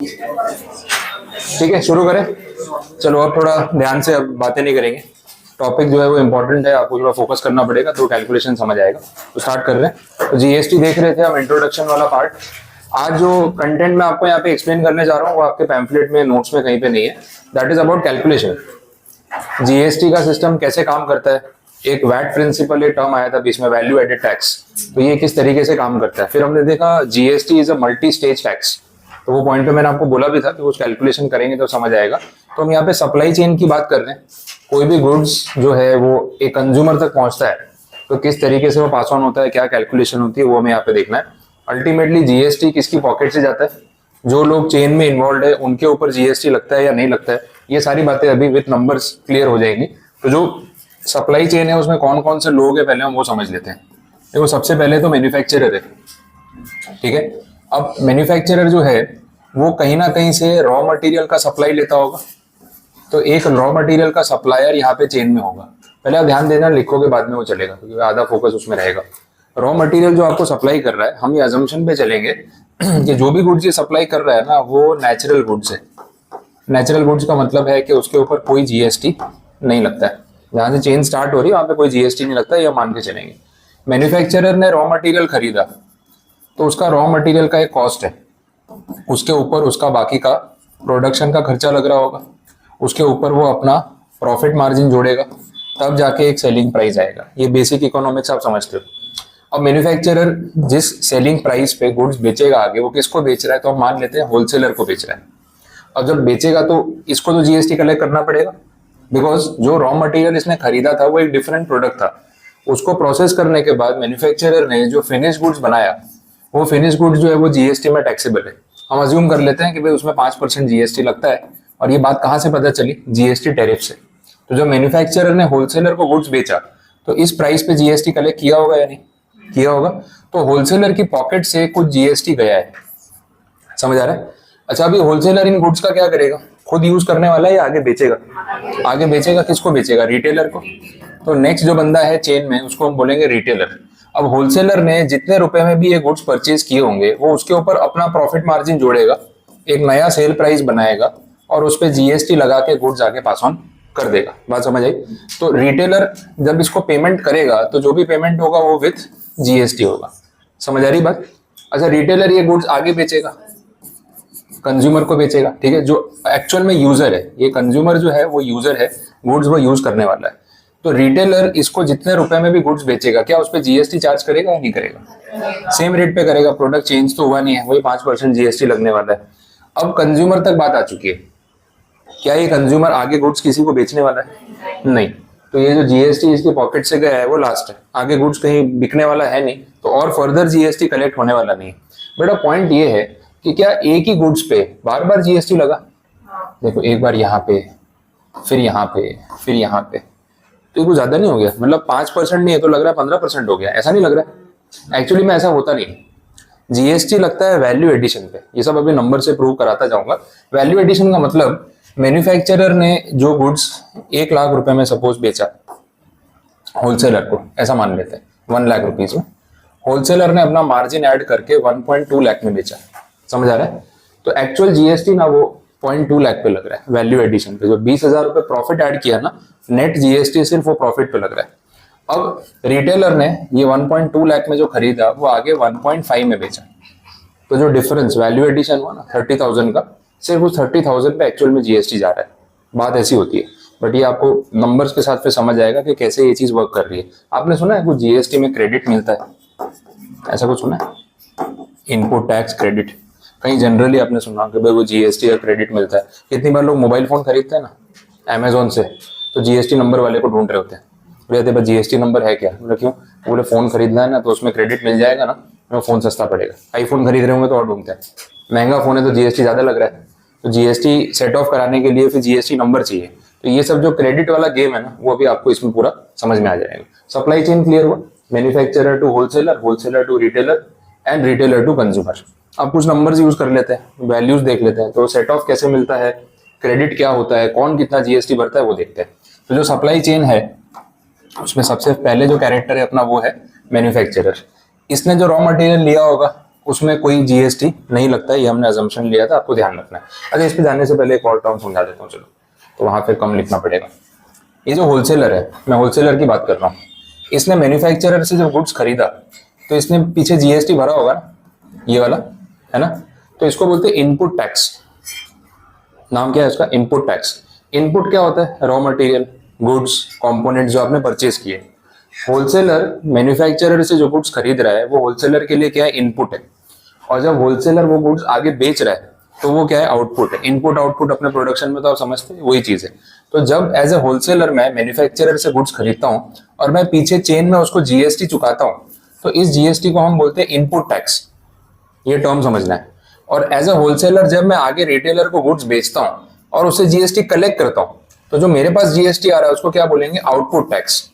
ठीक है, शुरू करें। चलो अब थोड़ा ध्यान से, अब बातें नहीं करेंगे। टॉपिक जो है वो इंपॉर्टेंट है, आपको थोड़ा फोकस करना पड़ेगा तो कैलकुलेशन समझ आएगा। तो स्टार्ट कर रहे हैं। तो जीएसटी देख रहे थे हम, इंट्रोडक्शन वाला पार्ट। आज जो कंटेंट मैं आपको यहाँ पे एक्सप्लेन करने जा रहा हूँ वो आपके पैम्फलेट में, नोट्स में कहीं पे नहीं है। That is about calculation. GST का सिस्टम कैसे काम करता है। एक वैट प्रिंसिपल, एक टर्म आया था बीच में, वैल्यू एडेड टैक्स। तो ये किस तरीके से काम करता है। फिर हमने देखा GST is a multi stage tax. तो वो पॉइंट पे मैंने आपको बोला भी था कि कुछ कैलकुलेशन करेंगे तो समझ आएगा। तो हम यहाँ पे सप्लाई चेन की बात कर रहे हैं। कोई भी गुड्स जो है वो एक कंज्यूमर तक पहुंचता है तो किस तरीके से वो पास ऑन होता है, क्या कैलकुलेशन होती है, वो हमें यहाँ पे देखना है। अल्टीमेटली जीएसटी किसकी पॉकेट से जाता है, जो लोग चेन में इन्वॉल्व है उनके ऊपर जीएसटी लगता है या नहीं लगता है। ये सारी बातें अभी विद नंबर्स क्लियर हो जाएंगी। तो जो सप्लाई चेन है उसमें कौन कौन से लोग हैं पहले हम वो समझ लेते हैं। देखो सबसे पहले तो मैन्युफैक्चरर है, ठीक है। अब मैन्युफैक्चरर जो है वो कहीं ना कहीं से रॉ मटेरियल का सप्लाई लेता होगा। तो एक रॉ मटेरियल का सप्लायर यहाँ पे चेन में होगा। पहले आप ध्यान देना, लिखोगे बाद में वो चलेगा क्योंकि आधा फोकस उसमें रहेगा। रॉ मटेरियल जो आपको सप्लाई कर रहा है, हम ये अजम्पशन पे चलेंगे कि जो भी गुड्स ये सप्लाई कर रहा है ना वो नेचुरल गुड्स है। नेचुरल गुड्स का मतलब है कि उसके ऊपर कोई जीएसटी नहीं लगता है। जहाँ से चेन स्टार्ट हो रही है वहाँ पे कोई जीएसटी नहीं लगता है, ये मान के चलेंगे। मैन्युफैक्चरर ने रॉ मटेरियल खरीदा तो उसका रॉ मटेरियल का एक कॉस्ट है, उसके ऊपर उसका बाकी का प्रोडक्शन का खर्चा लग रहा होगा, उसके ऊपर वो अपना प्रॉफिट मार्जिन जोड़ेगा, तब जाके एक सेलिंग प्राइस आएगा। ये बेसिक इकोनॉमिक्स आप समझते हो। अब मैन्युफैक्चरर जिस सेलिंग प्राइस पे गुड्स बेचेगा आगे, वो किसको बेच रहा है, तो हम मान लेते हैं होलसेलर को बेच रहा है। अब जब बेचेगा तो इसको तो जीएसटी कलेक्ट करना पड़ेगा, बिकॉज जो रॉ मटेरियल इसने खरीदा था वो एक डिफरेंट प्रोडक्ट था। उसको प्रोसेस करने के बाद मैन्युफैक्चरर ने जो फिनिश गुड्स बनाया, वो फिनिश गुड्स जो है वो जीएसटी में टैक्सेबल है। हम अज्यूम कर लेते हैं कि भाई उसमें 5% जीएसटी लगता है। और ये बात कहाँ से पता चली, जीएसटी टैरिफ से। तो जब मैन्युफैक्चरर ने होलसेलर को गुड्स बेचा तो इस प्राइस पे जीएसटी कलेक्ट किया होगा या नहीं किया होगा। तो होलसेलर की पॉकेट से कुछ जीएसटी गया है, समझ आ रहा है। अच्छा, अभी होलसेलर इन गुड्स का क्या करेगा, खुद यूज करने वाला है या आगे बेचेगा। आगे बेचेगा, किसको बेचेगा, रिटेलर को। तो नेक्स्ट जो बंदा है चेन में उसको हम बोलेंगे रिटेलर। अब होलसेलर ने जितने रुपए में भी ये गुड्स परचेज किए होंगे वो उसके ऊपर अपना प्रॉफिट मार्जिन जोड़ेगा, एक नया सेल प्राइस बनाएगा और उस पर जीएसटी लगा के गुड्स आगे पास ऑन कर देगा। बात समझ आई। तो रिटेलर जब इसको पेमेंट करेगा तो जो भी पेमेंट होगा वो विथ जीएसटी होगा। समझ आ रही बात। अच्छा, रिटेलर ये गुड्स आगे बेचेगा, कंज्यूमर को बेचेगा, ठीक है। जो एक्चुअल में यूजर है, ये कंज्यूमर जो है वो यूजर है, गुड्स वो यूज करने वाला है। तो रिटेलर इसको जितने रुपए में भी गुड्स बेचेगा, क्या उस पर जीएसटी चार्ज करेगा या नहीं करेगा, सेम रेट पे करेगा। प्रोडक्ट चेंज तो हुआ नहीं है, वही 5% जीएसटी लगने वाला है। अब कंज्यूमर तक बात आ चुकी है, क्या ये कंज्यूमर आगे गुड्स किसी को बेचने वाला है, नहीं। तो ये जो जीएसटी इसकी पॉकेट से गया है वो लास्ट है, आगे गुड्स कहीं बिकने वाला है नहीं, तो और फर्दर जीएसटी कलेक्ट होने वाला नहीं है। बेटा पॉइंट ये है कि क्या एक ही गुड्स पे बार बार जीएसटी लगा। देखो एक बार यहाँ पे, फिर यहाँ पे, फिर यहाँ पे, तो ये कुछ ज्यादा नहीं हो गया। मतलब 5% नहीं है तो लग रहा है 15% हो गया, ऐसा नहीं लग रहा है। एक्चुअली में ऐसा होता नहीं। जीएसटी लगता है वैल्यू एडिशन पे, ये सब अभी नंबर से प्रूव कराता जाऊंगा। वैल्यू एडिशन का मतलब मैन्युफैक्चरर ने जो गुड्स 1 लाख रुपए में सपोज बेचा होलसेलर को, ऐसा मान लेते हैं 1 लाख रुपीज में, होलसेलर ने अपना मार्जिन ऐड करके 1.2 लाख में बेचा। समझ आ रहा है। तो एक्चुअल जीएसटी ना वो 0.2 लाख पे लग रहा है वैल्यू एडिशन पे। जो 20,000 रुपए प्रॉफिट ऐड किया ना, नेट जीएसटी सिर्फ वो प्रॉफिट पे लग रहा है। अब रिटेलर ने ये 1.2 लाख में जो खरीदा वो आगे 1.5 में बेचा। तो जो डिफरेंस वैल्यू एडिशन हुआ ना 30,000 का, सिर्फ उस 30,000 पे एक्चुअल में जीएसटी जा रहा है। बात ऐसी होती है। बट ये आपको नंबर्स के साथ फिर समझ आएगा कि कैसे ये चीज वर्क कर रही है। आपने सुना है कुछ जीएसटी में क्रेडिट मिलता है, ऐसा कुछ सुना है, इनपुट टैक्स क्रेडिट। कहीं जनरली आपने सुना कि भाई वो जीएसटी का क्रेडिट मिलता है। कितनी बार लोग मोबाइल फोन खरीदते हैं ना अमेजोन से, तो जीएसटी नंबर वाले को ढूंढ रहे होते हैं, बोले भाई जीएसटी नंबर है क्या। बोले क्यों, बोले फोन खरीदना है ना तो उसमें क्रेडिट मिल जाएगा ना, तो फोन सस्ता पड़ेगा। आईफोन खरीद रहे होंगे तो और ढूंढते हैं, महंगा फोन है तो जीएसटी ज्यादा लग रहा है, तो जीएसटी सेट ऑफ कराने के लिए फिर जीएसटी नंबर चाहिए। तो ये सब जो क्रेडिट वाला गेम है ना वो अभी आपको इसमें पूरा समझ में आ जाएगा। सप्लाई चेन क्लियर हुआ, manufacturer to wholesaler, wholesaler to retailer and retailer to consumer. अब कुछ नंबर्स यूज कर लेते हैं, वैल्यूज देख लेते हैं। तो सेट ऑफ कैसे मिलता है, क्रेडिट क्या होता है, कौन कितना जीएसटी भरता है वो देखते हैं। तो जो सप्लाई चेन है उसमें सबसे पहले जो कैरेक्टर है अपना वो है मैन्युफैक्चरर। इसने जो रॉ मटेरियल लिया होगा उसमें कोई जीएसटी नहीं लगता है, ये हमने अजम्पशन लिया था, आपको ध्यान रखना है। अच्छा, इस पे जाने से पहले एक और टर्म समझा देता हूँ, चलो, तो वहां पे कम लिखना पड़ेगा। ये जो होलसेलर है, मैं होलसेलर की बात कर रहा हूँ, इसने मैन्युफैक्चरर से जब गुड्स खरीदा तो इसने पीछे जीएसटी भरा होगा ना, ये वाला है ना, तो इसको बोलते हैं इनपुट टैक्स। नाम क्या है इसका? Input tax. इनपुट क्या होता है? रॉ मटेरियल, गुड्स, कंपोनेंट जो आपने परचेज किए। होलसेलर मैन्युफैक्चरर से जो गुड्स खरीद रहा है वो होलसेलर के लिए क्या है? इनपुट है। और जब होलसेलर वो गुड्स आगे बेच रहा है तो वो क्या है? आउटपुट है। इनपुट आउटपुट अपने प्रोडक्शन में तो आप समझते हैं, वही चीज है। तो जब एज ए होलसेलर मैं मैन्युफैक्चरर से गुड्स खरीदता हूँ और मैं पीछे चेन में उसको जीएसटी चुकाता हूँ, तो इस जीएसटी को हम बोलते हैं इनपुट टैक्स। ये टर्म समझना है। और एज ए होलसेलर जब मैं आगे रिटेलर को गुड्स बेचता हूँ और उससे जीएसटी कलेक्ट करता हूँ, तो जो मेरे पास जीएसटी आ रहा है उसको क्या बोलेंगे? Output tax.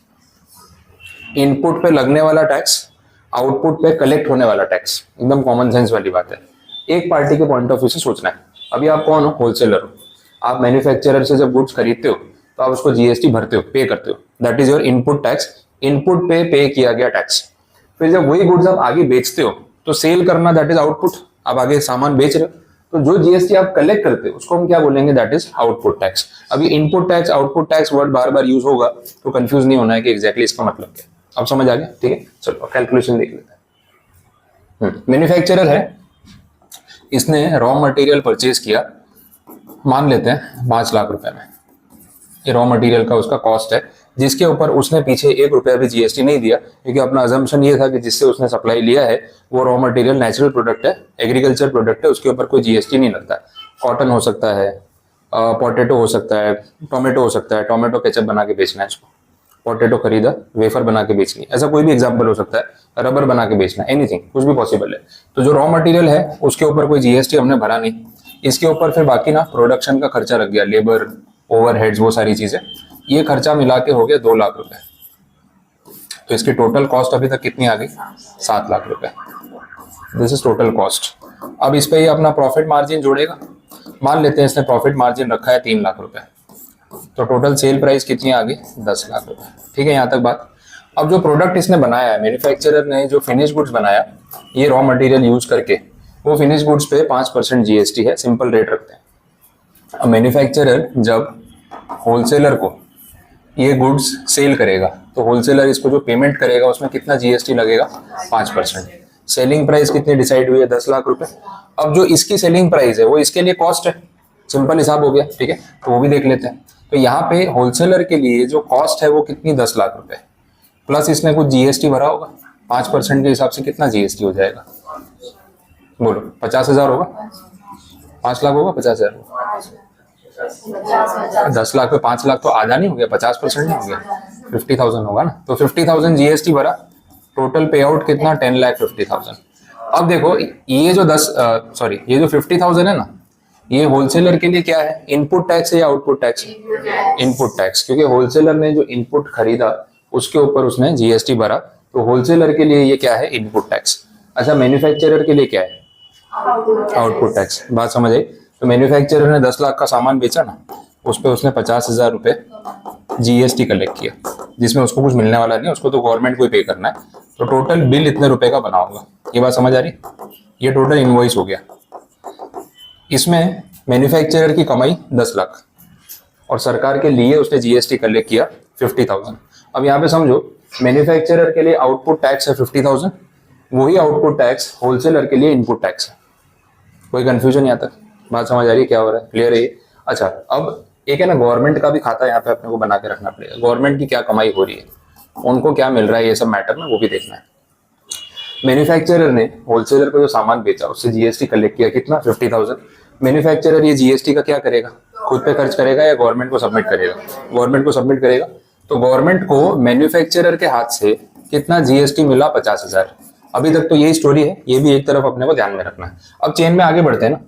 इनपुट पे लगने वाला टैक्स, आउटपुट पे कलेक्ट होने वाला टैक्स। एकदम कॉमन सेंस वाली बात है, एक पार्टी के पॉइंट ऑफ व्यू से सोचना है। अभी आप कौन हो? होलसेलर हो। आप मैन्युफैक्चरर से जब गुड्स खरीदते हो तो आप उसको जीएसटी भरते हो, पे करते हो, that is your input tax. Input पे किया गया टैक्स। फिर जब वही गुड्स आप आगे बेचते हो तो सेल करना, दैट इज आउटपुट। आप आगे सामान बेच रहे हो, तो जो जीएसटी आप कलेक्ट करते हो उसको हम क्या बोलेंगे? That is output tax. अभी input tax, output tax word बार बार यूज होगा तो कंफ्यूज नहीं होना है कि एग्जैक्टली इसका मतलब क्या है। अब समझ आ गया? ठीक है, चलो कैलकुलेशन देख लेते हैं। मैन्युफैक्चरर है, इसने रॉ मटेरियल परचेज किया, मान लेते हैं 5 लाख रुपए में। ये रॉ मटेरियल का उसका कॉस्ट है, जिसके ऊपर उसने पीछे 1 रुपया भी जीएसटी नहीं दिया, क्योंकि अपना अजम्पशन ये था कि जिससे उसने सप्लाई लिया है वो रॉ मटेरियल नेचुरल प्रोडक्ट है, एग्रीकल्चर प्रोडक्ट है, उसके ऊपर कोई जीएसटी नहीं लगता है। कॉटन हो सकता है, पोटैटो हो सकता है, टोमेटो हो सकता है, टोमेटो केचप बना के बेचना है इसको, पोटैटो खरीदा, वेफर बना के बेचनी, ऐसा कोई भी एग्जाम्पल हो सकता है, रबर बना के बेचना, एनीथिंग, कुछ भी पॉसिबल है। तो जो रॉ मटेरियल है उसके ऊपर कोई जीएसटी हमने भरा नहीं, इसके ऊपर फिर बाकी ना प्रोडक्शन का खर्चा लग गया, लेबर, ओवरहेड्स, वो सारी चीजें, ये खर्चा मिला के हो गया 2 लाख रुपए। तो इसकी टोटल कॉस्ट अभी तक कितनी आ गई? 7 लाख रुपए। This is total cost. अब इस पे ये अपना प्रॉफिट मार्जिन जोड़ेगा। मान लेते हैं इसने प्रॉफिट मार्जिन रखा है 3 लाख रुपए, तो टोटल सेल प्राइस कितनी आ गई? 10 लाख रुपए। ठीक है, यहाँ तक बात। अब जो प्रोडक्ट इसने बनाया है, मैन्युफैक्चरर ने जो फिनिश गुड्स बनाया ये रॉ मटेरियल यूज करके, वो फिनिश गुड्स पे 5% जीएसटी है, सिंपल रेट रखते हैं। अब मैन्युफैक्चरर जब होलसेलर को ये गुड्स सेल करेगा तो होलसेलर इसको जो पेमेंट करेगा उसमें कितना जीएसटी लगेगा? 5%। सेलिंग प्राइस कितनी डिसाइड हुई है? 10 लाख रुपए। अब जो इसकी सेलिंग प्राइस है वो इसके लिए कॉस्ट है, सिंपल हिसाब हो गया। ठीक है, तो वो भी देख लेते हैं। तो यहाँ पे होलसेलर के लिए जो कॉस्ट है वो कितनी? 10 लाख रुपए, प्लस इसने कुछ जीएसटी भरा होगा। 5% के हिसाब से कितना जीएसटी हो जाएगा? बोलो, 50,000 होगा? 5 लाख होगा? 50,000 होगा? 10 लाख पे 5 लाख तो आधा नहीं हो गया? 50% नहीं हो गया? 50,000 होगा ना। तो 50,000 जीएसटी भरा, टोटल पे आउट कितना? 10,50,000। अब देखो ये जो ये जो 50,000 है ना, ये होलसेलर के लिए क्या है? इनपुट टैक्स है या आउटपुट टैक्स? इनपुट टैक्स, क्योंकि होलसेलर ने जो इनपुट खरीदा उसके ऊपर उसने जीएसटी भरा, तो होलसेलर के लिए ये क्या है? Input tax. अच्छा, मैन्युफैक्चरर के लिए क्या है? Output tax. बात समझ आई? तो मैन्युफैक्चरर ने 10 लाख का सामान बेचा ना, उस पर उसने 50,000 रुपए जीएसटी कलेक्ट किया, जिसमें उसको कुछ मिलने वाला नहीं, उसको तो गवर्नमेंट को ही पे करना है। तो टोटल बिल इतने रुपए का बना होगा। ये बात समझ आ रही? ये टोटल इनवॉइस हो गया। इसमें मैन्युफैक्चरर की कमाई 10 लाख और सरकार के लिए उसने जीएसटी कलेक्ट किया 50,000। अब यहाँ पे समझो, मैन्युफैक्चरर के लिए आउटपुट टैक्स है 50,000, वही आउटपुट टैक्स होलसेलर के लिए इनपुट टैक्स है। कोई कंफ्यूजन यहाँ तक? बात समझ आ रही है क्या हो रहा है? क्लियर है ये? अच्छा, अब एक है ना गवर्नमेंट का भी खाता यहाँ पे अपने को बना के रखना पड़ेगा। गवर्नमेंट की क्या कमाई हो रही है, उनको क्या मिल रहा है, ये सब मैटर में वो भी देखना है। मैन्युफैक्चरर ने होलसेलर को जो सामान बेचा उससे जीएसटी कलेक्ट किया, कितना? 50,000। मैन्युफैक्चरर ये जीएसटी का क्या करेगा? खुद पे खर्च करेगा या गवर्नमेंट को सबमिट करेगा? गवर्नमेंट को सबमिट करेगा। तो गवर्नमेंट को मैन्युफैक्चरर के हाथ से कितना जीएसटी मिला? 50,000। अभी तक तो यही स्टोरी है, ये भी एक तरफ अपने को ध्यान में रखना है। अब चेन में आगे बढ़ते हैं ना।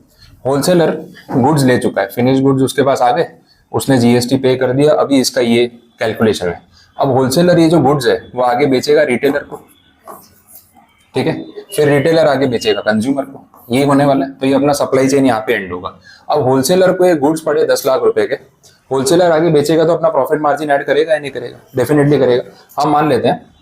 होलसेलर गुड्स ले चुका है, फिनिश गुड्स उसके पास आ गए, उसने जीएसटी पे कर दिया, अभी इसका ये कैलकुलेशन है। अब होलसेलर ये जो गुड्स है वो आगे बेचेगा रिटेलर को, ठीक है, फिर रिटेलर आगे बेचेगा कंज्यूमर को, ये होने वाला है। तो ये अपना सप्लाई चेन यहाँ पे एंड होगा। अब होलसेलर को ये गुड्स पड़े 10 लाख रुपए के, होलसेलर आगे बेचेगा तो अपना प्रॉफिट मार्जिन ऐड करेगा या नहीं करेगा? डेफिनेटली करेगा। हम मान लेते हैं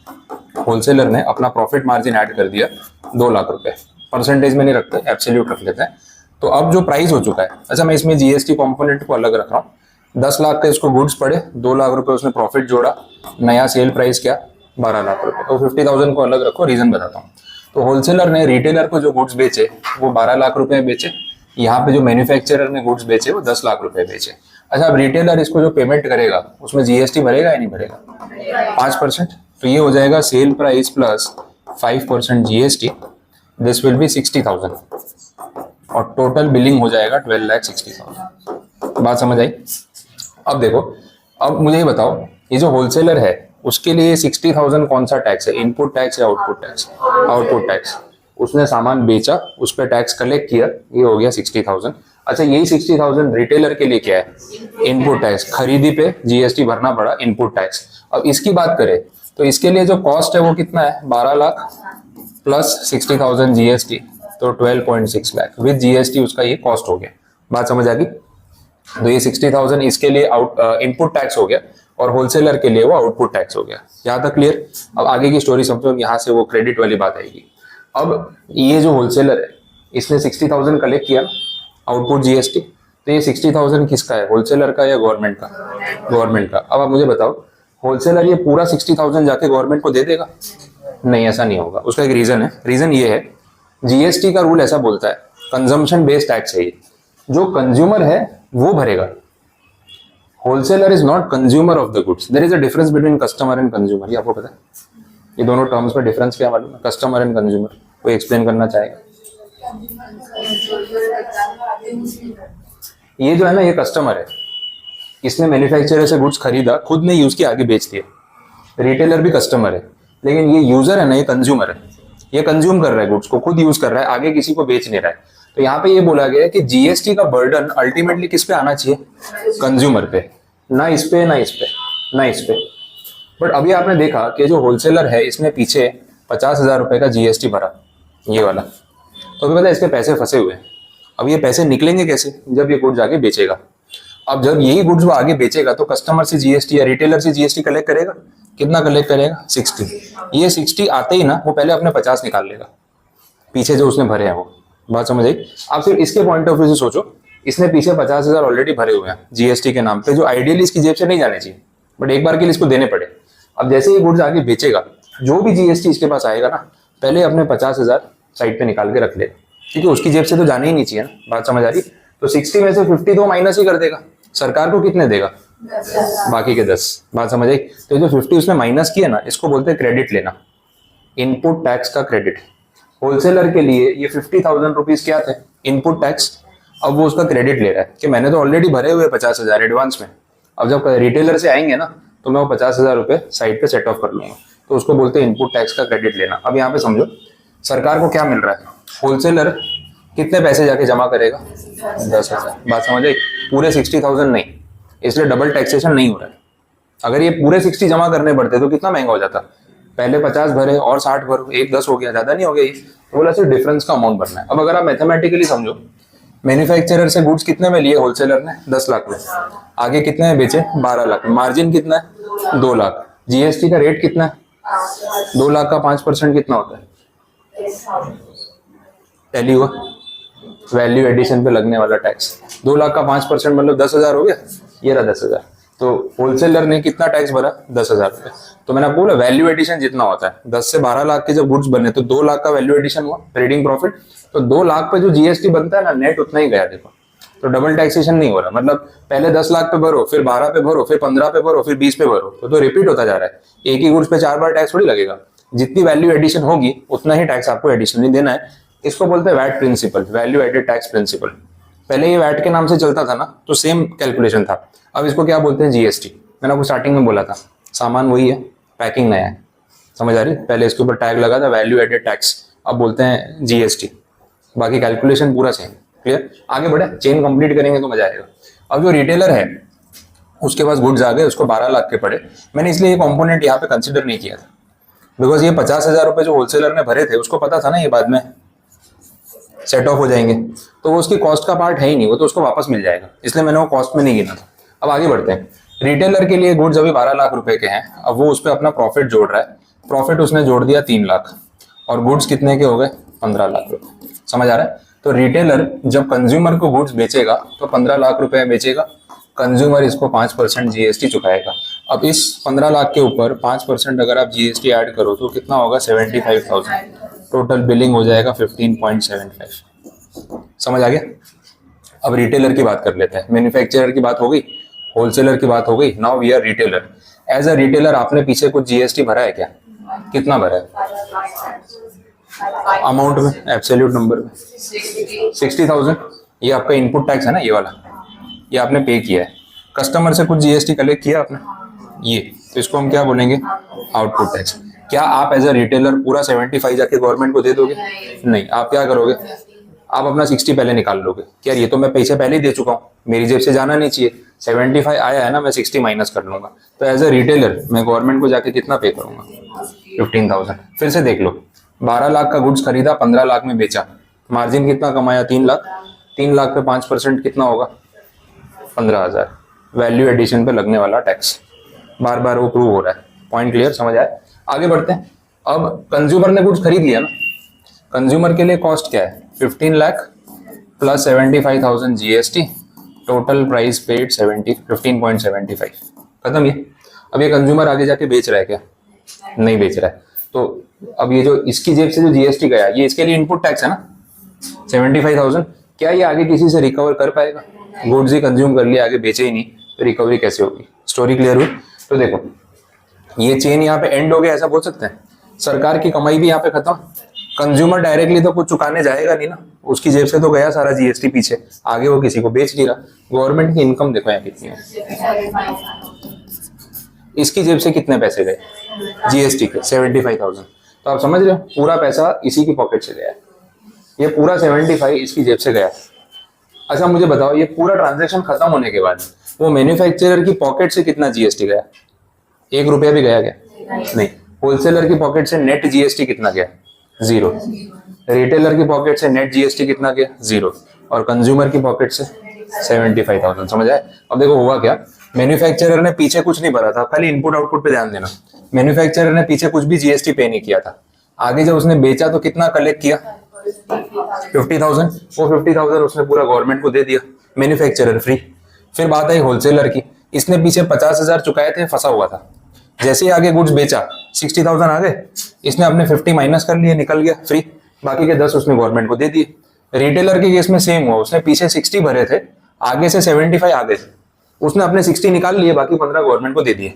होलसेलर ने अपना प्रॉफिट मार्जिन ऐड कर दिया 2 लाख रुपए, परसेंटेज में नहीं रखते, एब्सोल्यूट रख लेते हैं। तो अब जो प्राइस हो चुका है, अच्छा मैं इसमें जीएसटी कंपोनेंट को अलग रख रहा हूँ। 10 लाख का इसको गुड्स पड़े, 2 लाख रुपए उसने प्रॉफिट जोड़ा, नया सेल प्राइस क्या 12 लाख रुपए, तो 50,000 को अलग रखो, रीजन बताता हूँ। तो होलसेलर ने रिटेलर को जो गुड्स बेचे वो 12 लाख रुपए बेचे, यहाँ पे जो मैन्युफैक्चरर ने गुड्स बेचे वो 10 लाख रुपए बेचे। अच्छा अब रिटेलर इसको जो पेमेंट करेगा उसमें जीएसटी भरेगा या नहीं भरेगा? 5%। तो ये हो जाएगा sale price plus 5% GST, this will be 60,000 और टोटल बिलिंग हो जाएगा 12,60,000। बात समझ आई? अब देखो, अब मुझे ये बताओ, ये जो होलसेलर है उसके लिए 60,000 कौन सा टैक्स है, इनपुट टैक्स या आउटपुट टैक्स? Output tax. उसने सामान बेचा, उस पर टैक्स कलेक्ट किया, ये हो गया 60,000। अच्छा यही 60,000 रिटेलर के लिए क्या है? Input tax. खरीदी पे जीएसटी भरना पड़ा, इनपुट टैक्स। अब इसकी बात करें तो इसके लिए जो कॉस्ट है वो कितना है? 12 लाख प्लस 60,000 जीएसटी, तो 12.6 लाख विद जीएसटी उसका ये कॉस्ट हो गया। बात समझ आ गई? तो ये 60,000 इसके लिए इनपुट टैक्स हो गया और होलसेलर के लिए वो आउटपुट टैक्स हो गया। यहाँ तक क्लियर? अब आगे की स्टोरी समझो, यहाँ से वो क्रेडिट वाली बात आएगी। अब ये जो होलसेलर है इसने 60,000 कलेक्ट किया, आउटपुट जीएसटी, तो ये 60,000 किसका है, होलसेलर का या गवर्नमेंट का? गवर्नमेंट का। अब आप मुझे बताओ, होलसेलर ये पूरा 60,000 जाके गवर्नमेंट को दे देगा? नहीं, ऐसा नहीं होगा। उसका एक रीजन है। रीजन ये है, जीएसटी का रूल ऐसा बोलता है, कंजम्पशन बेस्ड टैक्स है ये, जो कंज्यूमर है वो भरेगा। Wholesaler is not consumer of the goods. There is a difference between customer and consumer. ये आपको पता है? ये दोनों टर्म्स में डिफरेंस क्या मालूम है? कस्टमर एंड कंज्यूमर कोई एक्सप्लेन करना चाहेगा? ये जो है ना, ये कस्टमर है, इसने मैन्युफैक्चरर से गुड्स खरीदा, खुद ने यूज किया, आगे बेच दिया। रिटेलर भी कस्टमर है, लेकिन ये यूजर है ना, ये कंज्यूमर है। ये कंज्यूम कर रहा है गुड्स को, खुद यूज कर रहा है, आगे किसी को बेच नहीं रहा है। तो यहाँ पे ये बोला गया है कि जीएसटी का बर्डन अल्टीमेटली किस पे आना चाहिए? कंज्यूमर पे, ना इस पे ना इस पे ना इस पे। बट अभी आपने देखा कि जो होलसेलर है इसने पीछे 50,000 रुपए का जीएसटी भरा, ये वाला। तो अभी पता है इसके पैसे फंसे हुए हैं। अब ये पैसे निकलेंगे कैसे? जब ये गुड्स आगे बेचेगा। अब जब यही गुड्स वो आगे बेचेगा तो कस्टमर से जीएसटी या रिटेलर से जीएसटी कलेक्ट करेगा। कितना कलेक्ट करेगा? 60। ये 60 आते ही ना वो पहले अपने 50 निकाल लेगा, पीछे जो उसने भरे हैं वो। बात समझ आई? आप सिर्फ इसके पॉइंट ऑफ व्यू से सोचो, इसने पीछे 50,000 ऑलरेडी भरे हुए हैं जीएसटी के नाम पे, जो आइडियली इसकी जेब से नहीं जाने चाहिए, बट एक बार के लिए इसको देने पड़े। अब जैसे ये गुड्स आगे बेचेगा, जो भी जीएसटी इसके पास आएगा ना, पहले अपने 50,000 साइड पे निकाल के रख लेगा, क्योंकि उसकी जेब से तो जाने ही नहीं चाहिए ना। बात समझ आ रही? तो 60 में से 50 तो माइनस ही कर देगा, सरकार को कितने देगा? बाकी के 10। बात समझ आई? तो जो 50 उसने माइनस किया ना, इसको बोलते हैं क्रेडिट लेना, इनपुट टैक्स का क्रेडिट। होलसेलर के लिए ये 50,000 रुपीज क्या थे? Input tax. अब वो उसका क्रेडिट ले रहा है कि मैंने तो ऑलरेडी भरे हुए 50,000 एडवांस में, अब जब रिटेलर से आएंगे ना तो मैं वो 50,000 रुपए साइड पे सेट ऑफ कर लूंगा। तो उसको बोलते हैं इनपुट टैक्स का क्रेडिट लेना। अब यहाँ पे समझो, सरकार को क्या मिल रहा है? होलसेलर कितने पैसे जाके जमा करेगा? 10,000। बात समझ आई? पूरे 60,000 नहीं, इसलिए डबल टैक्सेशन नहीं हो रहा है। अगर ये पूरे 60 जमा करने पड़ते तो कितना महंगा हो जाता? पहले 50 भरे और 60 भरो, एक 10 हो गया, ज्यादा नहीं हो गया ये। तो बोला सिर्फ डिफरेंस का अमाउंट भरना है। अब अगर आप मैथमेटिकली समझो, मैन्युफैक्चरर से गुड्स कितने में लिए होलसेलर ने? 10 लाख में। आगे कितने में बेचे? 12 लाख। मार्जिन कितना है? 2 लाख। जीएसटी का रेट कितना है? 2 लाख का 5% कितना होता है? टैली हुआ? वैल्यू एडिशन पे लगने वाला टैक्स। 2 लाख का 5% मतलब 10,000 हो गया। ये रहा 10,000। तो होलसेलर ने कितना टैक्स भरा? 10,000 रुपए। तो मैंने आपको बोला वैल्यू एडिशन जितना होता है, 10 से 12 लाख के जब गुड्स बने तो 2 लाख का वैल्यू एडिशन हुआ, ट्रेडिंग प्रॉफिट। तो 2 लाख पे जो जीएसटी बनता है ना, नेट उतना ही गया। देखो, तो डबल टैक्सेशन नहीं हो रहा। मतलब पहले 10 लाख पे भरो, फिर 12 पे भरो, फिर 15 पे भरो, फिर 20 पे भरो, तो रिपीट होता जा रहा है। एक ही गुड्स पे 4 बार टैक्स थोड़ी लगेगा। जितनी वैल्यू एडिशन होगी उतना ही टैक्स आपको एडिशनली देना है। इसको बोलते हैं VAT principle, value added tax principle. पहले ये वैट के नाम से चलता था ना, तो सेम कैलकुलेशन था। अब इसको क्या बोलते हैं? जीएसटी। मैंने आपको स्टार्टिंग में बोला था, सामान वही है, पैकिंग नया है। समझ आ रही? पहले इसके ऊपर टैग लगा था वैल्यू एडेड टैक्स, अब बोलते हैं जीएसटी। बाकी कैलकुलेशन पूरा सेम। क्लियर? आगे बढ़े, चेन कंप्लीट करेंगे तो मजा आएगा। अब जो रिटेलर है उसके पास गुड्स आ गए, उसको 12 लाख के पड़े। मैंने इसलिए ये कॉम्पोनेंट यहाँ पे कंसिडर नहीं किया था, बिकॉज ये 50,000 रुपए जो होलसेलर ने भरे थे उसको पता था ना ये बाद में सेट ऑफ हो जाएंगे, तो वो उसकी कॉस्ट का पार्ट है ही नहीं, वो तो उसको वापस मिल जाएगा, इसलिए मैंने वो कॉस्ट में नहीं गिना था। अब आगे बढ़ते हैं। रिटेलर के लिए गुड्स अभी 12 लाख रुपए के हैं, अब वो उस पर अपना प्रॉफिट जोड़ रहा है। प्रॉफिट उसने जोड़ दिया 3 लाख और गुड्स कितने के हो गए? 15 लाख रुपए। समझ आ रहा है? तो रिटेलर जब कंज्यूमर को गुड्स बेचेगा तो 15 लाख रुपए बेचेगा, कंज्यूमर इसको 5% जीएसटी चुकाएगा। अब इस 15 लाख के ऊपर 5% अगर आप जीएसटी ऐड करो तो कितना होगा? 75,000। टोटल बिलिंग हो जाएगा 15.75। समझ आ गया? अब रिटेलर की बात कर लेते हैं। मैन्युफैक्चरर की बात हो गई, होलसेलर की बात हो गई, now we are retailer. As a retailer आपने पीछे कुछ जीएसटी भरा है क्या? कितना भरा है अमाउंट में, एब्सोल्यूट नंबर में? 60,000। ये आपका इनपुट टैक्स है ना, ये वाला, ये आपने पे किया है। कस्टमर से कुछ जीएसटी कलेक्ट किया आपने, ये, तो इसको हम क्या बोलेंगे? Output tax. क्या आप एज अ रिटेलर पूरा 75 जाके गवर्नमेंट को दे दोगे? नहीं, आप क्या करोगे? आप अपना 60 पहले निकाल लोगे कि यार ये तो मैं पैसे पहले ही दे चुका हूँ, मेरी जेब से जाना नहीं चाहिए, 75 आया है ना, मैं 60 माइनस कर लूंगा। तो एज अ रिटेलर मैं गवर्नमेंट को जाके कितना पे करूंगा? 15,000। फिर से देख लो, 12 लाख का गुड्स खरीदा, 15 लाख में बेचा, मार्जिन कितना कमाया? 3 लाख। 3 लाख पे 5% कितना होगा? 15,000। वैल्यू एडिशन पे लगने वाला टैक्स, बार बार वो प्रूव हो रहा है। Point clear? समझ आए? आगे बढ़ते हैं। अब कंज्यूमर ने गुड्स खरीद लिया ना, कंज्यूमर के लिए कॉस्ट क्या है? 15 lakh plus 75,000 GST, total price paid 15.75। खत्म ये। अब ये कंज्यूमर आगे जाके बेच रहा है क्या? नहीं बेच रहा है। तो अब ये जो इसकी जेब से जो जीएसटी गया, ये इसके लिए इनपुट टैक्स है ना, 75,000। क्या ये आगे किसी से रिकवर कर पाएगा? गुड्स ही कंज्यूम कर लिया, आगे बेचे ही नहीं, तो रिकवरी कैसे होगी? स्टोरी क्लियर हुई? तो देखो, ये चेन यहाँ पे एंड हो गया, ऐसा बोल सकते हैं। सरकार की कमाई भी यहाँ पे खत्म। कंज्यूमर डायरेक्टली तो कुछ चुकाने जाएगा नहीं ना, उसकी जेब से तो गया सारा जीएसटी पीछे, आगे वो किसी को बेच नहीं रहा। गवर्नमेंट की इनकम देखो यहाँ कितनी है, इसकी जेब से कितने पैसे गए जीएसटी के? 75,000। तो आप समझ रहे हो, पूरा पैसा इसी की पॉकेट से गया है। ये पूरा 75 इसकी जेब से गया है। अच्छा मुझे बताओ, ये पूरा ट्रांजेक्शन खत्म होने के बाद वो मैन्युफैक्चरर की पॉकेट से कितना जीएसटी गया? 1 रुपया भी गया क्या? नहीं। होलसेलर की पॉकेट से नेट जीएसटी कितना गया? 0। रिटेलर की पॉकेट से नेट जीएसटी कितना गया? 0। और कंज्यूमर की पॉकेट से 75,000। समझ आए? अब देखो हुआ क्या, मैन्युफैक्चरर ने पीछे कुछ नहीं भरा था, खाली इनपुट आउटपुट पे ध्यान देना। मैन्युफैक्चरर ने पीछे कुछ भी जीएसटी पे नहीं किया था। आगे जब उसने बेचा तो कितना कलेक्ट किया? 50,000। वो 50,000 उसने पूरा गवर्नमेंट को दे दिया, मैन्युफैक्चरर फ्री। फिर बात आई होलसेलर की, इसने पीछे 50,000 चुकाए थे, फंसा हुआ था। जैसे ही आगे गुड्स बेचा 60,000 आ गए, इसने अपने 50 माइनस कर लिए, निकल गया फ्री, बाकी के 10 उसने गवर्नमेंट को दे दिए। रिटेलर के केस में सेम हुआ, उसने पीछे 60 भरे थे, आगे से 75 आ गए, उसने अपने 60 निकाल लिए, बाकी 15 गवर्नमेंट को दे दिए।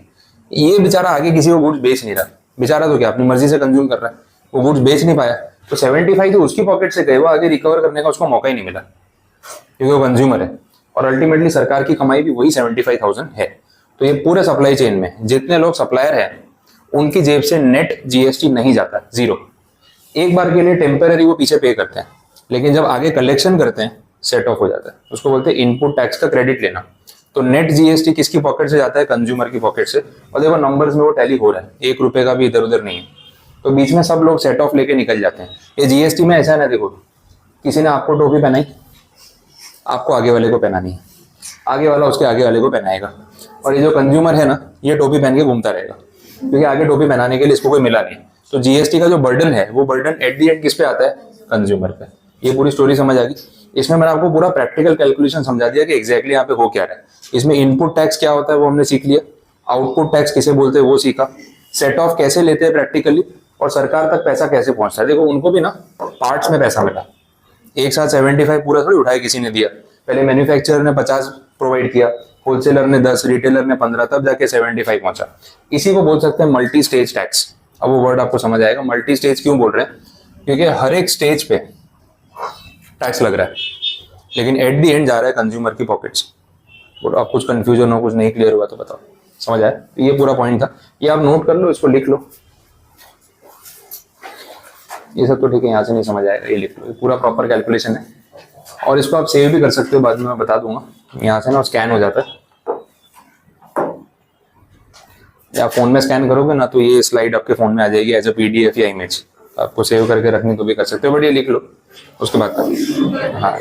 ये बेचारा आगे किसी को गुड्स बेच नहीं रहा, बेचारा तो क्या अपनी मर्जी से कंज्यूम कर रहा है, वो गुड्स बेच नहीं पाया, तो 75 तो उसकी पॉकेट से गए, वो आगे रिकवर करने का उसको मौका ही नहीं मिला, क्योंकि वो कंज्यूमर है। और अल्टीमेटली सरकार की कमाई भी वही 75,000 है। तो ये पूरे सप्लाई चेन में जितने लोग सप्लायर हैं उनकी जेब से नेट जीएसटी नहीं जाता, 0। एक बार के लिए टेम्पररी वो पीछे पे करते हैं, लेकिन जब आगे कलेक्शन करते हैं सेट ऑफ हो जाता है, उसको बोलते हैं इनपुट टैक्स का क्रेडिट लेना। तो नेट जीएसटी किसकी पॉकेट से जाता है? कंज्यूमर की पॉकेट से। और देखो नंबर्स में वो टैली हो रहा है, 1 रुपए का भी इधर उधर नहीं है, तो बीच में सब लोग सेट ऑफ लेके निकल जाते हैं। ये जीएसटी में ऐसा है ना, देखो किसी ने आपको टोपी पहनाई, आपको आगे वाले को पहनानी है, आगे वाला उसके आगे वाले को पहनाएगा, और ये जो कंज्यूमर है ना, ये टोपी पहन के घूमता रहेगा, क्योंकि आगे टोपी पहनाने के लिए इसको कोई मिला नहीं। तो जीएसटी का जो बर्डन है, वो बर्डन एट दी एंड किस पे आता है? कंज्यूमर पे। ये पूरी स्टोरी समझ आ गई? इसमें मैंने आपको पूरा प्रैक्टिकल कैलकुलेशन समझा दिया कि एग्जैक्टली यहाँ पे हो क्या रहा है। इसमें इनपुट टैक्स क्या होता है वो हमने सीख लिया, आउटपुट टैक्स किसे बोलते हैं वो सीखा, सेट ऑफ कैसे लेते हैं प्रैक्टिकली, और सरकार तक पैसा कैसे पहुंचता है। देखो उनको भी ना पार्ट्स में पैसा मिला, एक साथ 75 पूरा थोड़ी उठाया किसी ने दिया। पहले मैन्युफैक्चरर ने 50 प्रोवाइड किया, होलसेलर ने 10, रिटेलर ने 15, तब जाके 75 पहुंचा। इसी को बोल सकते हैं मल्टी स्टेज टैक्स। अब वो वर्ड आपको समझ आएगा, मल्टी स्टेज क्यों बोल रहे हैं, क्योंकि हर एक स्टेज पे टैक्स लग रहा है, लेकिन एट दी एंड जा रहा है कंज्यूमर की पॉकेट से। अब कुछ कंफ्यूजन हो, कुछ नहीं क्लियर हुआ तो बताओ, समझ आया? तो ये पूरा पॉइंट था, ये आप नोट कर लो, इसको लिख लो। ये सब तो ठीक है, यहाँ से नहीं समझ आएगा, ये लिख लो, ये पूरा प्रॉपर कैलकुलेशन है। और इसको आप सेव भी कर सकते हो, बाद में मैं बता दूंगा। यहाँ से ना स्कैन हो जाता है, या फोन में स्कैन करोगे ना तो ये स्लाइड आपके फोन में आ जाएगी एज अ पीडीएफ या इमेज। आपको सेव करके रखनी तो भी कर सकते हो, बट ये लिख लो, उसके बाद कर। हाँ,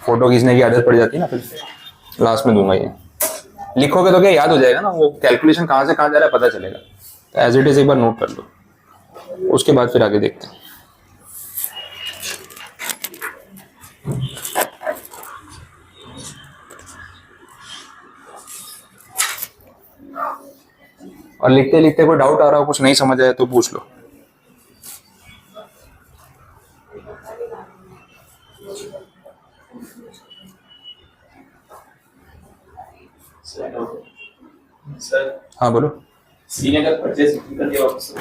फोटो खींचने की आदत पड़ जाती है ना, फिर लास्ट में दूंगा। ये लिखोगे तो क्या याद हो जाएगा ना, वो कैलकुलेशन कहाँ से कहाँ जा रहा है पता चलेगा। तो एज इट इज एक बार नोट कर लो, उसके बाद फिर आगे देखते हैं। और लिखते लिखते कोई डाउट आ रहा हो, कुछ नहीं समझ आया तो पूछ लो। सर हाँ बोलो। सीने का परचेज कर दिया वापस,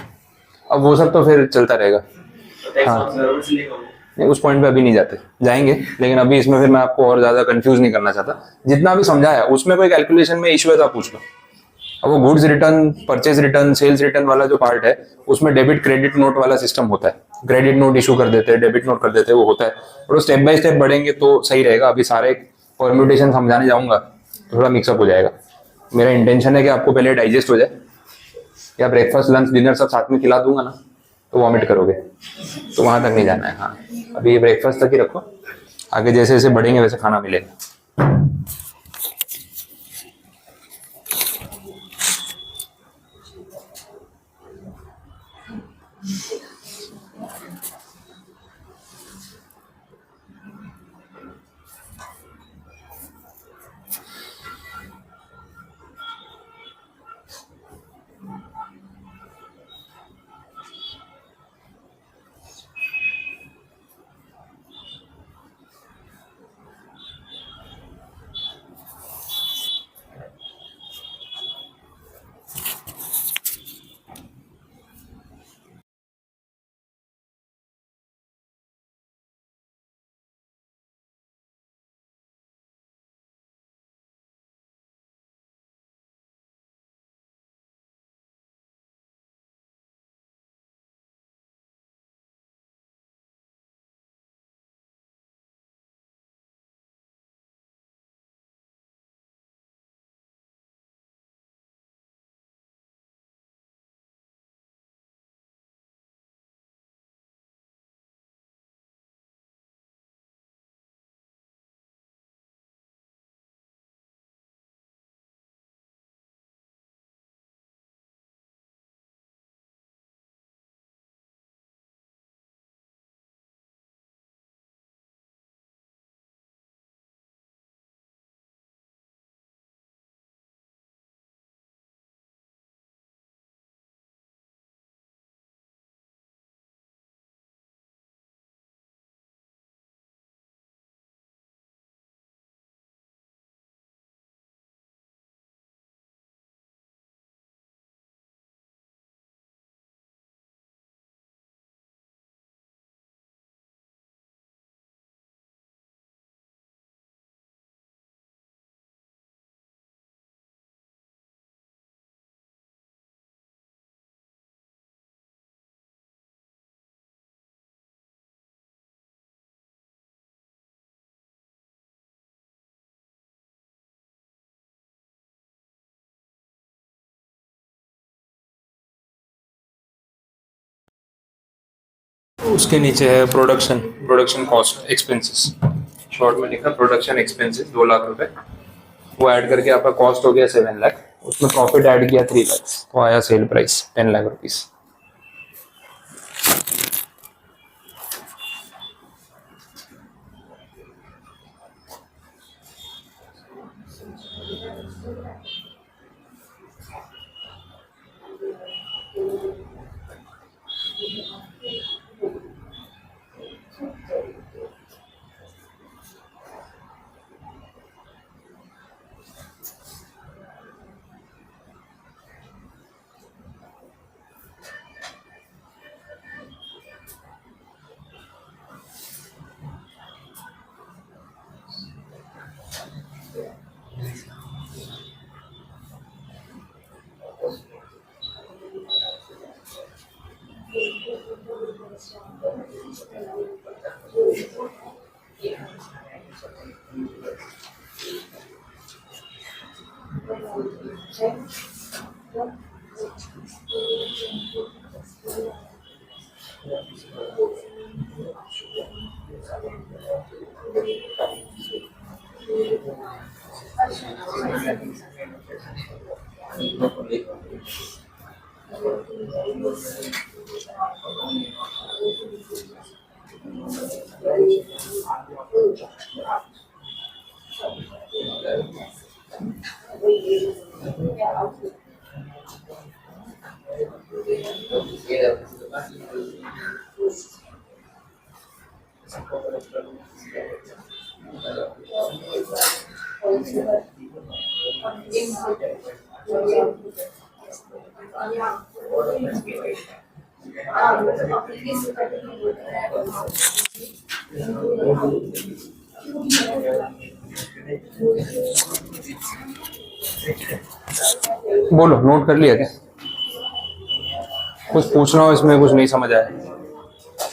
अब वो सब तो फिर चलता रहेगा। तो टैक्स हाँ। ऑन सर्वर से लेगा वो। नहीं, उस पॉइंट पे अभी नहीं जाते, जाएंगे, लेकिन अभी इसमें फिर मैं आपको और ज्यादा कंफ्यूज नहीं करना चाहता। जितना भी समझाया उसमें कोई कैलकुलेशन में इशू है तो आप पूछ लो। अब वो goods return, purchase return, sales return वाला जो पार्ट है, उसमें डेबिट क्रेडिट नोट वाला सिस्टम होता है। क्रेडिट नोट इशू कर देते हैं, डेबिट नोट कर देते हैं, वो होता है। और स्टेप बाय स्टेप बढ़ेंगे तो सही रहेगा। अभी सारे परम्यूटेशन समझाने जाऊंगा तो थोड़ा मिक्सअप हो जाएगा। मेरा इंटेंशन है कि आपको पहले डाइजेस्ट हो जाए, या ब्रेकफास्ट लंच डिनर सब साथ में खिला दूंगा ना तो वॉमिट करोगे, तो वहां तक नहीं जाना है। हाँ, अभी ब्रेकफास्ट तक ही रखो, आगे जैसे जैसे बढ़ेंगे वैसे खाना मिलेगा। उसके नीचे है production, production cost expenses, short में लिखा प्रोडक्शन एक्सपेंसेस 2 लाख रुपए। वो ऐड करके आपका कॉस्ट हो गया 7 लाख, उसमें प्रॉफिट ऐड किया 3 लाख, तो आया सेल प्राइस 10 लाख रुपीज। बोलो, नोट कर लिया क्या? कुछ पूछना हो इसमें, कुछ नहीं समझ आया,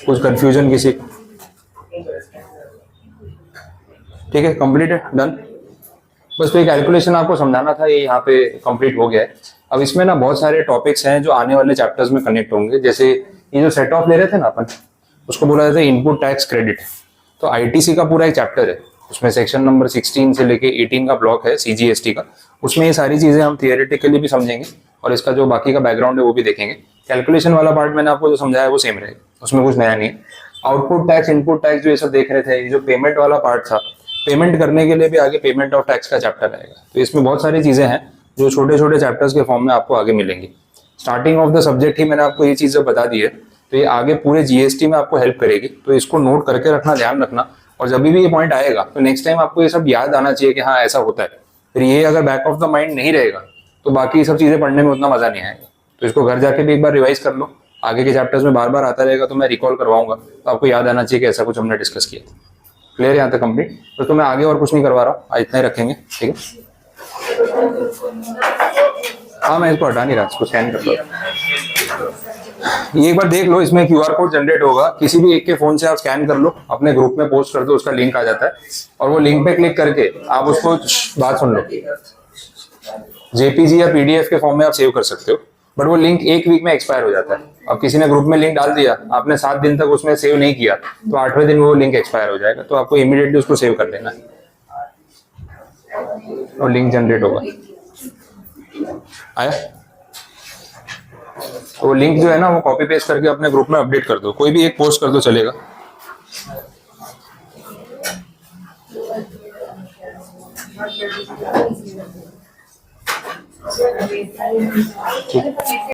कुछ कंफ्यूजन किसी को? ठीक है, कंप्लीट है, डन। बस तो ये कैलकुलेशन आपको समझाना था, ये यहाँ पे कंप्लीट हो गया है। अब इसमें ना बहुत सारे टॉपिक्स हैं जो आने वाले चैप्टर्स में कनेक्ट होंगे। जैसे ये जो सेट ऑफ ले रहे थे ना अपन, उसको बोला जाता है इनपुट टैक्स क्रेडिट। तो आईटीसी का पूरा एक चैप्टर है, उसमें सेक्शन नंबर 16 से लेके 18 का ब्लॉक है सीजीएसटी का। उसमें ये सारी चीजें हम थियोरेटिकली भी समझेंगे और इसका जो बाकी का बैकग्राउंड है वो भी देखेंगे। कैलकुलेशन वाला पार्ट मैंने आपको जो समझाया वो सेम रहेगा, उसमें कुछ नया नहीं है। आउटपुट टैक्स, इनपुट टैक्स जो ये सब देख रहे थे, ये जो पेमेंट वाला पार्ट था, पेमेंट करने के लिए भी आगे पेमेंट ऑफ टैक्स का चैप्टर आएगा। तो इसमें बहुत सारी चीजें हैं जो छोटे छोटे चैप्टर्स के फॉर्म में आपको आगे मिलेंगी। स्टार्टिंग ऑफ द सब्जेक्ट ही मैंने आपको ये चीजें बता दी है, तो ये आगे पूरे जीएसटी में आपको हेल्प करेगी। तो इसको नोट करके रखना, ध्यान रखना, और जब भी ये पॉइंट आएगा तो नेक्स्ट टाइम आपको ये सब याद आना चाहिए कि हाँ ऐसा होता है। फिर ये अगर बैक ऑफ द माइंड नहीं रहेगा तो बाकी सब चीजें पढ़ने में उतना मजा नहीं आएगा। तो इसको घर जाके भी एक बार रिवाइज कर लो, आगे के चैप्टर्स में बार बार आता रहेगा तो मैं रिकॉल करवाऊंगा, तो आपको याद आना चाहिए कि ऐसा कुछ हमने डिस्कस किया। क्लियर है यहाँ तक कंप्लीट? तो मैं आगे और कुछ नहीं करवा रहा हूँ, आज इतना ही रखेंगे, ठीक है? हाँ, मैं इसको हटा नहीं रहा, इसको स्कैन कर लो। ये एक बार देख लो, इसमें क्यूआर कोड जनरेट होगा, किसी भी एक के फोन से आप स्कैन कर लो, अपने ग्रुप में पोस्ट कर दो, उसका लिंक आ जाता है और वो लिंक पे क्लिक करके आप उसको, बात सुन लो, जेपीजी या पीडीएफ के फॉर्म में आप सेव कर सकते हो, बट वो लिंक एक वीक में एक्सपायर हो जाता है। अब किसी ने ग्रुप में लिंक डाल दिया, आपने 7 दिन तक उसमें सेव नहीं किया, तो 8वें दिन वो लिंक एक्सपायर हो जाएगा। तो आपको इमीडिएटली उसको सेव कर देना है और लिंक जनरेट होगा। आया? तो वो लिंक जो है ना, वो कॉपी पेस्ट करके अपने ग्रुप में अपडेट कर दो, कोई भी एक पोस्ट कर दो चलेगा। ठीक।